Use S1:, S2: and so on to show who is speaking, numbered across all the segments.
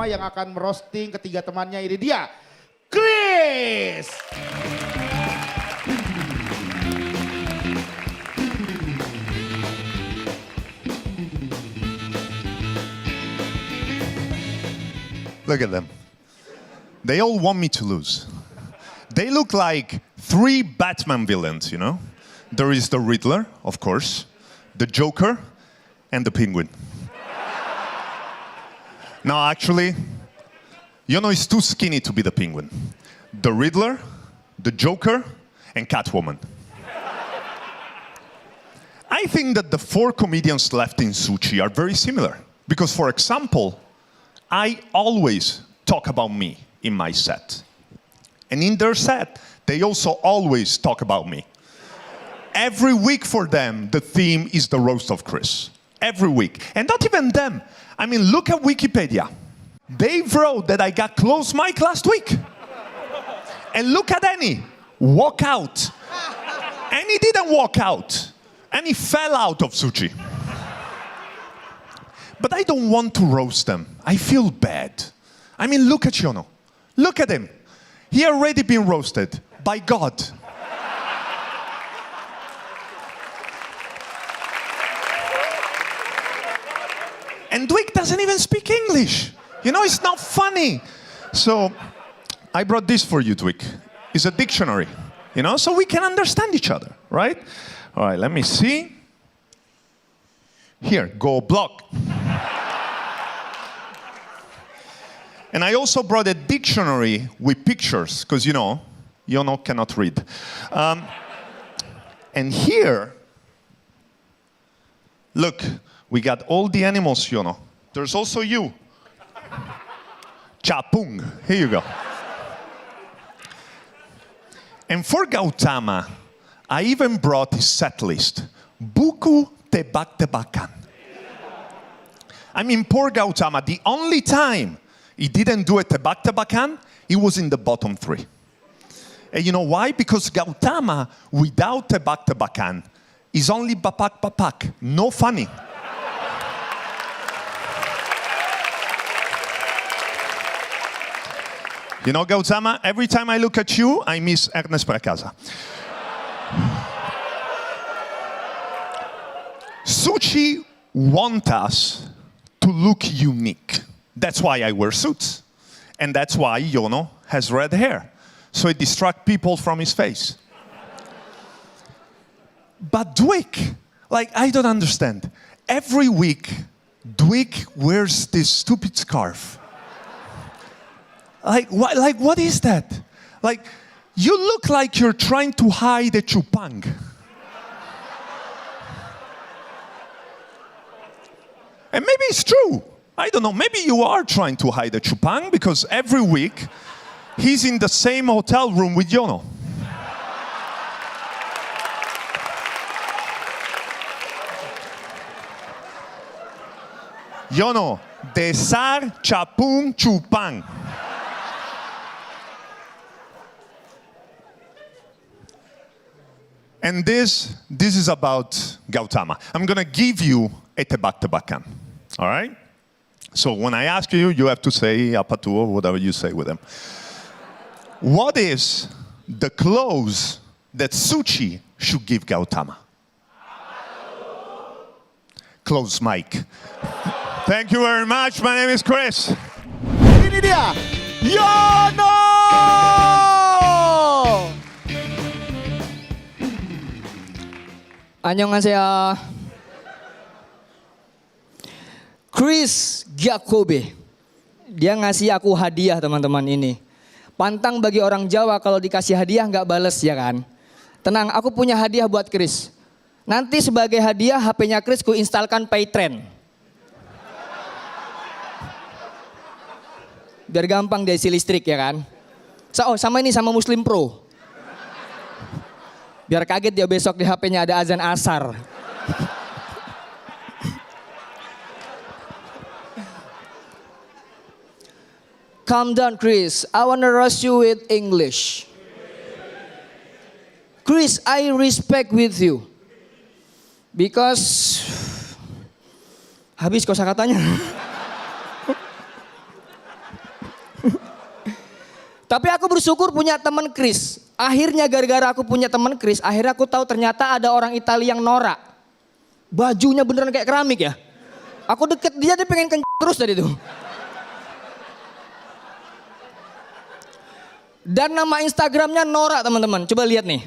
S1: pertama yang akan merosting ketiga temannya, ini dia, Chris.
S2: Look at them. They all want me to lose. They look like 3 Batman villains, you know? There is the Riddler, of course, the Joker, and the Penguin. Now, actually, Yono is too skinny to be the Penguin. The Riddler, the Joker, and Catwoman. I think that the 4 comedians left in Suchi are very similar. Because, for example, I always talk about me in my set. And in their set, they also always talk about me. Every week for them, the theme is the roast of Chris. Every week. And not even them. I mean, look at Wikipedia. They wrote that I got closed mic last week. And look at Annie. Walk out. Annie didn't walk out. Annie fell out of Suchi. But I don't want to roast them. I feel bad. I mean, look at Yono. Look at him. He already been roasted by God. And Dwick doesn't even speak English. You know, it's not funny. So I brought this for you, Dwick. It's a dictionary, you know, so we can understand each other, right? All right, let me see. Here, go block. And I also brought a dictionary with pictures, because, you know, Yono cannot read. And here, look, we got all the animals, Yono. There's also you. Chapung. Here you go. And for Gautama, I even brought his set list. Buku tebak-tebakan. I mean, poor Gautama, the only time he didn't do a tebak-tebakan, he was in the bottom 3. And you know why? Because Gautama, without tebak-tebakan, is only bapak-bapak, no funny. You know, Gautama, every time I look at you, I miss Ernest Pracasa. Suchi want us to look unique. That's why I wear suits. And that's why Yono has red hair. So it distracts people from his face. But Dwick, like, I don't understand. Every week, Dwick wears this stupid scarf. Like, what is that? Like, you look like you're trying to hide a chupang. And maybe it's true. I don't know. Maybe you are trying to hide a chupang because every week he's in the same hotel room with Yono. Yono, desar chapung chupang. And this is about Gautama. I'm going to give you a tebak-tebakan. All right? So when I ask you, you have to say apatu or whatever you say with them. What is the clothes that Suchi should give Gautama? Close mic. Thank you very much. My name is Chris.
S1: Ini dia, Yono!
S3: Annyeonghaseyo. Chris Giacobbe. Dia ngasih aku hadiah, teman-teman, ini. Pantang bagi orang Jawa kalau dikasih hadiah nggak bales, ya kan? Tenang, aku punya hadiah buat Chris. Nanti sebagai hadiah HP-nya Chris ku instalkan Paytrend. Biar gampang dia isi listrik, ya kan? Oh, sama ini, sama Muslim Pro. Biar kaget dia besok di HP-nya ada azan asar. Calm down, Chris. I wanna roast you with English. Chris, I respect with you. Because... Habis kosakatanya. Tapi aku bersyukur punya teman Chris. Akhirnya gara-gara aku punya teman Chris, akhirnya aku tahu ternyata ada orang Italia yang norak. Bajunya beneran kayak keramik ya. Aku deket dia pengen terus tadi tuh. Dan nama Instagramnya norak teman-teman. Coba lihat nih.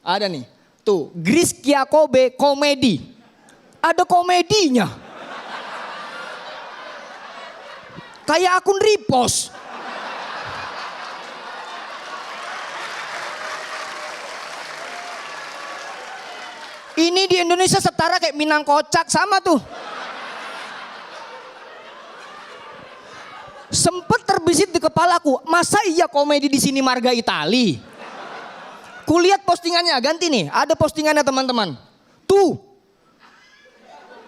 S3: Ada nih. Tuh, Chris Giacobbe komedi. Ada komedinya. Kayak akun repost. Ini di Indonesia setara kayak Minang Kocak, sama tuh. Sempet terbesit di kepalaku, masa iya komedi di sini marga Itali? Kulihat postingannya, ganti nih, ada postingannya teman-teman. Tuh,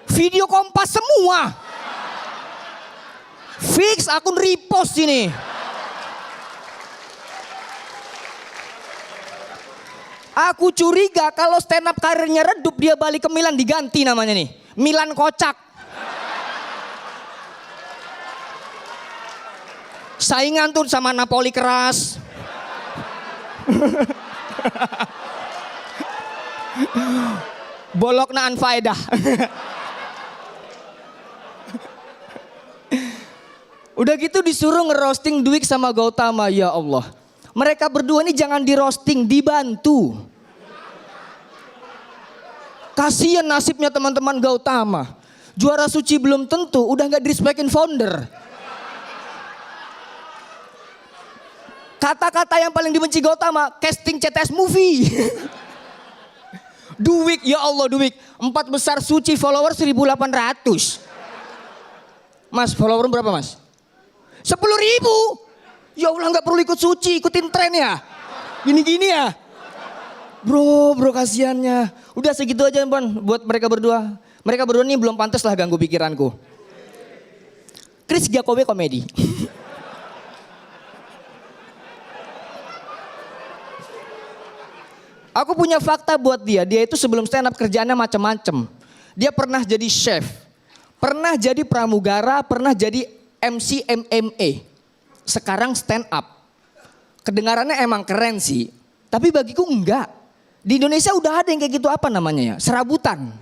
S3: video Kompas semua. Fix akun repost ini. Aku curiga kalau stand up karirnya redup dia balik ke Milan diganti namanya nih. Milan Kocak. Saingan tuh sama Napoli keras. Bolok na anfaedah. Udah gitu disuruh ngerosting Dwik sama Gautama, ya Allah. Mereka berdua ini jangan di roasting, dibantu. Kasihan nasibnya teman-teman Gautama. Juara suci belum tentu, udah gak di-respectin founder. Kata-kata yang paling dibenci Gautama, casting CTS movie. Dwik, ya Allah Dwik. 4 besar suci follower 1.800. Mas, follower berapa mas? 10.000. Ya Allah gak perlu ikut suci, ikutin tren ya. Gini-gini ya. Bro kasihannya. Udah segitu aja Bang buat mereka berdua. Mereka berdua ini belum pantas lah ganggu pikiranku. Chris Giacobbe komedi. Aku punya fakta buat dia. Dia itu sebelum stand up kerjaannya macam-macam. Dia pernah jadi chef. Pernah jadi pramugara, pernah jadi MC MMA. Sekarang stand up. Kedengarannya emang keren sih. Tapi bagiku enggak. Di Indonesia udah ada yang kayak gitu, apa namanya ya? Serabutan.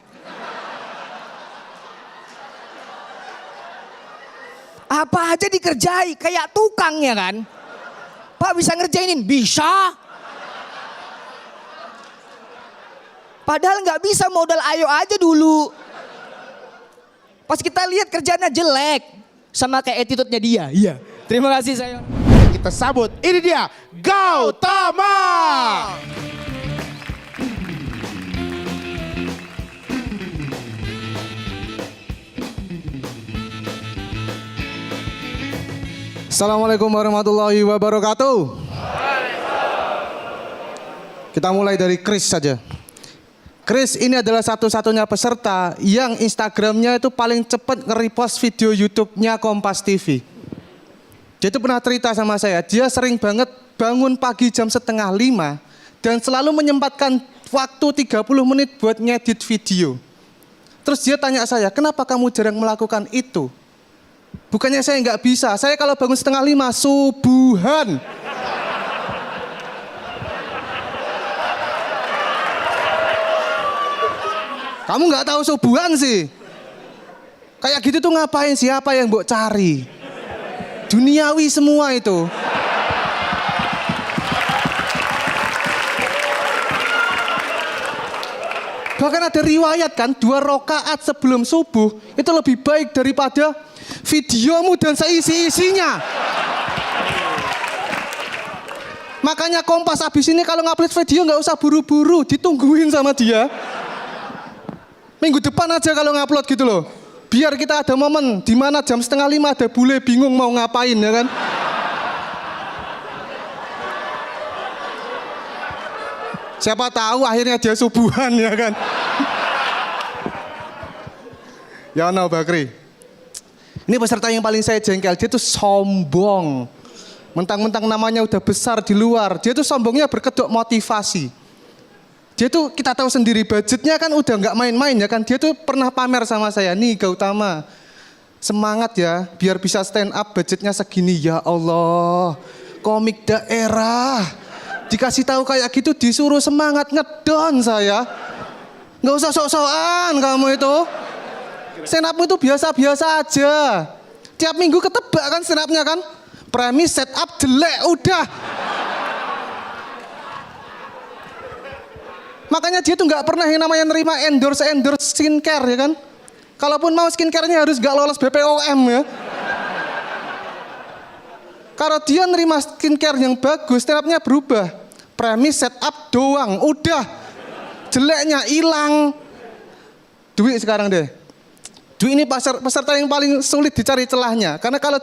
S3: Apa aja dikerjai, kayak tukang ya kan? Pak bisa ngerjainin? Bisa. Padahal nggak bisa, modal ayo aja dulu. Pas kita lihat kerjanya jelek. Sama kayak attitude-nya dia. Iya. Terima kasih sayang.
S1: Kita sambut, ini dia Gautama.
S4: Assalamualaikum warahmatullahi wabarakatuh. Kita mulai dari Chris saja. Chris ini adalah satu-satunya peserta yang Instagramnya itu paling cepat nge-repost video YouTube-nya Kompas TV. Dia itu pernah cerita sama saya, dia sering banget bangun pagi jam 4:30 dan selalu menyempatkan waktu 30 menit buat ngedit video. Terus dia tanya saya, kenapa kamu jarang melakukan itu? Bukannya saya nggak bisa, saya kalau bangun 4:30 subuhan. Kamu nggak tahu subuhan sih? Kayak gitu tuh ngapain, siapa yang mbok cari? Duniawi semua itu. Bahkan ada riwayat kan, 2 rakaat sebelum subuh itu lebih baik daripada videomu dan seisi-isinya. Makanya Kompas abis ini kalau ngupload video nggak usah buru-buru, ditungguin sama dia. Minggu depan aja kalau ngupload gitu loh. Biar kita ada momen di mana jam 4:30 ada bule bingung mau ngapain ya kan. Siapa tahu akhirnya dia subuhan ya kan. Ya no Bakri. Ini peserta yang paling saya jengkel, dia tuh sombong. Mentang-mentang namanya udah besar di luar, dia tuh sombongnya berkedok motivasi. Dia tuh kita tahu sendiri budgetnya kan udah nggak main-main ya kan. Dia tuh pernah pamer sama saya, nih Gautama, semangat ya biar bisa stand up budgetnya segini. Ya Allah, komik daerah. Dikasih tahu kayak gitu disuruh semangat ngedon saya. Nggak usah sok-sokan kamu itu. Stand up itu biasa-biasa aja. Tiap minggu ketebak kan stand up-nya kan. Premis set up jelek udah. Makanya dia tuh nggak pernah yang namanya nerima endorse skincare ya kan. Kalaupun mau skincare-nya harus nggak lolos BPOM ya. Kalau dia nerima skincare yang bagus, stand up-nya berubah. Premis set up doang, udah. Jeleknya hilang. Dwi sekarang deh. Dwi ini peserta yang paling sulit dicari celahnya. Karena kalau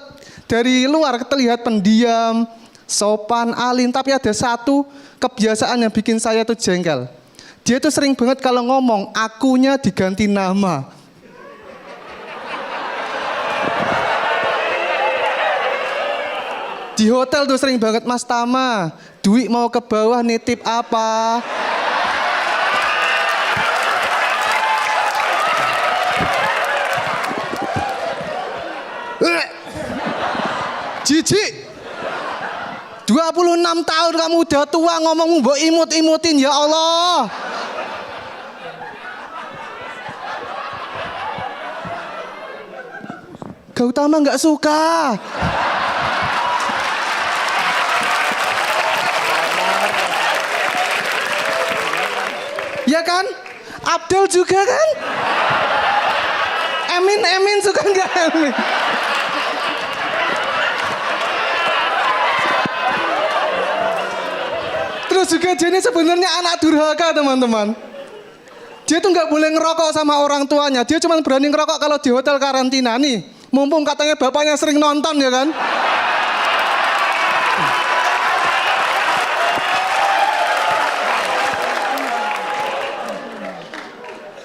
S4: dari luar terlihat pendiam, sopan, alim. Tapi ada satu kebiasaan yang bikin saya tuh jengkel. Dia tuh sering banget kalau ngomong, akunya diganti nama. Di hotel tuh sering banget, Mas Tama, Dwi mau ke bawah nitip apa? Jijik. 26 tahun kamu udah tua ngomongmu mbok imut-imutin ya Allah. Gautama nggak suka. Ya kan? Abdul juga kan? Emin suka nggak Emin? Terus juga dia ini sebenarnya anak durhaka teman-teman. Dia tuh nggak boleh ngerokok sama orang tuanya. Dia cuma berani ngerokok kalau di hotel karantina nih. Mumpung katanya bapaknya sering nonton ya kan?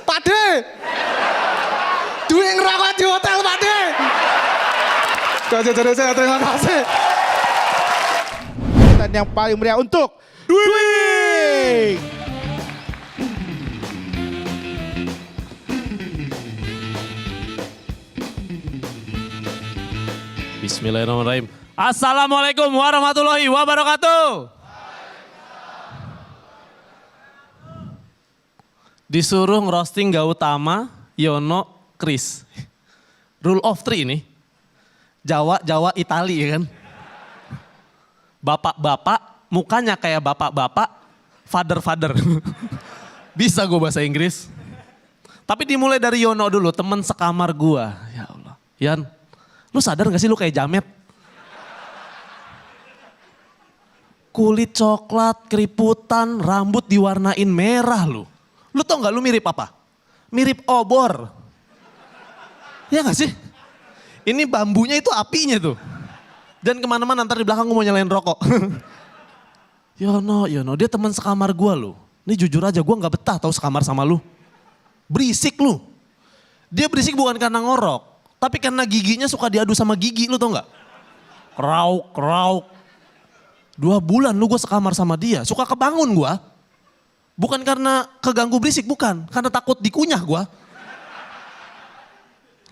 S4: Pade, Dwi ngerokok di hotel Pade. Jadi saya terima kasih.
S1: Dan yang paling meriah untuk Dwi.
S5: Bismillahirrahmanirrahim. Assalamualaikum warahmatullahi wabarakatuh. Disuruh ngerosting Gautama, Yono, Chris. Rule of 3 ini. Jawa, Itali ya kan. Bapak-bapak, mukanya kayak bapak-bapak, father. Bisa gue bahasa Inggris. Tapi dimulai dari Yono dulu, temen sekamar gue. Ya Allah. Yan, lu sadar gak sih lu kayak jamet? Kulit coklat, keriputan, rambut diwarnain merah lu. Lu tau gak lu mirip apa? Mirip obor. Ya gak sih? Ini bambunya itu apinya tuh. Dan kemana-mana ntar di belakang gue mau nyalain rokok. Yono, dia teman sekamar gue lu. Ini jujur aja gue gak betah tau sekamar sama lu. Berisik lu. Dia berisik bukan karena ngorok. Tapi karena giginya suka diadu sama gigi lu tau gak? Krauk. 2 bulan lu gue sekamar sama dia. Suka kebangun gue. Bukan karena keganggu berisik, bukan. Karena takut dikunyah gue.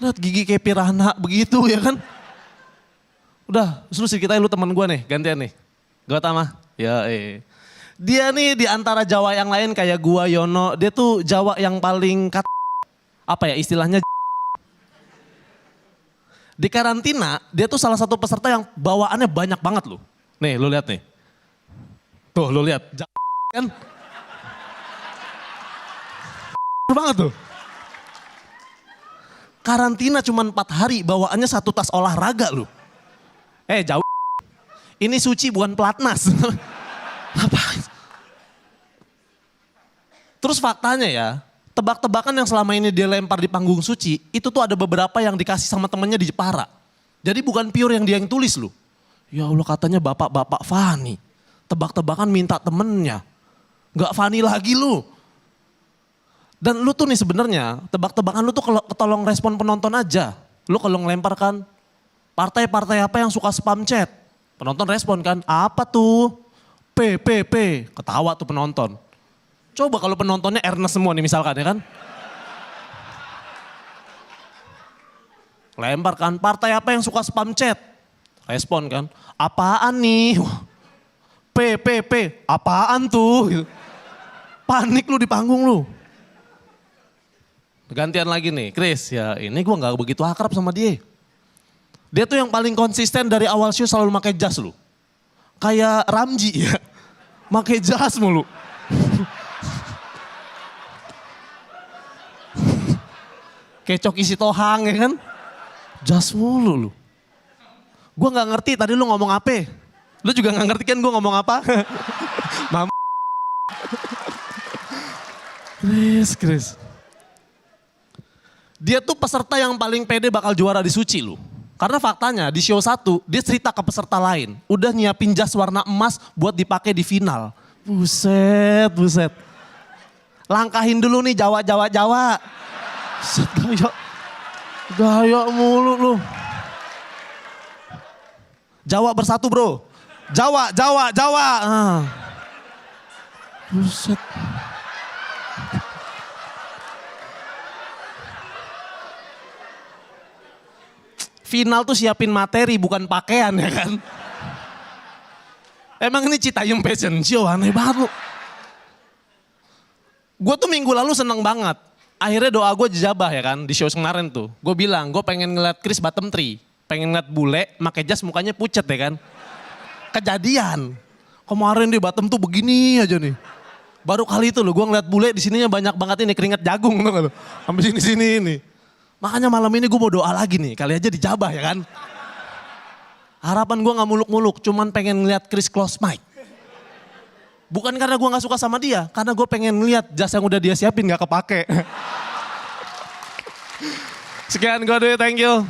S5: Lihat gigi kayak piranha begitu ya kan. Udah, lu ceritain lu teman gue nih, gantian nih. Gautama, ya Dia nih di antara Jawa yang lain kayak gua, Yono. Dia tuh Jawa yang paling apa ya istilahnya. Di karantina, dia tuh salah satu peserta yang bawaannya banyak banget loh. Nih, lu lihat nih. Tuh, lu lihat. Kan? Banget tuh. Karantina cuma 4 hari, bawaannya 1 tas olahraga loh. Jauh. Ini suci bukan pelatnas. Apa? Terus faktanya ya, tebak-tebakan yang selama ini dia lempar di panggung suci, itu tuh ada beberapa yang dikasih sama temennya di Jepara. Jadi bukan pure yang dia yang tulis loh. Ya Allah katanya bapak-bapak Fani. Tebak-tebakan minta temennya. Gak Fani lagi lu. Dan lu tuh nih sebenarnya tebak-tebakan lu tuh ketolong respon penonton aja. Lu kalau ngelemparkan partai-partai apa yang suka spam chat. Penonton respon kan, apa tuh? P. Ketawa tuh penonton. Coba kalau penontonnya Ernest semua nih misalkan ya kan. Lemparkan partai apa yang suka spam chat. Respon kan, apaan nih? P, apaan tuh? Gitu. Panik lu di panggung lu. Gantian lagi nih, Chris, ya ini gue gak begitu akrab sama dia. Dia tuh yang paling konsisten dari awal show selalu pakai jas lu. Kayak Ramji ya, pakai jas mulu. Kayak Coki Sitohang ya kan, jas mulu lu. Gue gak ngerti tadi lu ngomong apa. Lu juga gak ngerti kan gue ngomong apa. Chris. Dia tuh peserta yang paling pede bakal juara di Suci lu. Karena faktanya di show 1 dia cerita ke peserta lain. Udah nyiapin jas warna emas buat dipakai di final. Buset. Langkahin dulu nih Jawa. Buset, gaya mulu lu. Jawa bersatu bro. Jawa. Buset. Final tuh siapin materi bukan pakaian ya kan. Emang ini Citayam Fashion Show, aneh banget lu. Gue tuh minggu lalu seneng banget. Akhirnya doa gue dijabah ya kan di show kemarin tuh. Gue bilang gue pengen ngeliat Chris bottom 3. Pengen ngeliat bule pakai jas mukanya pucet ya kan. Kejadian. Kemarin di bottom tuh begini aja nih. Baru kali itu loh gue ngeliat bule di sininya banyak banget ini keringat jagung tuh kan. Sampai sini ini. Makanya malam ini gue mau doa lagi nih, kali aja dijabah ya kan. Harapan gue gak muluk-muluk, cuman pengen ngeliat Chris close mic. Bukan karena gue gak suka sama dia, karena gue pengen ngeliat jas yang udah dia siapin gak kepake. Sekian gue dulu, thank you.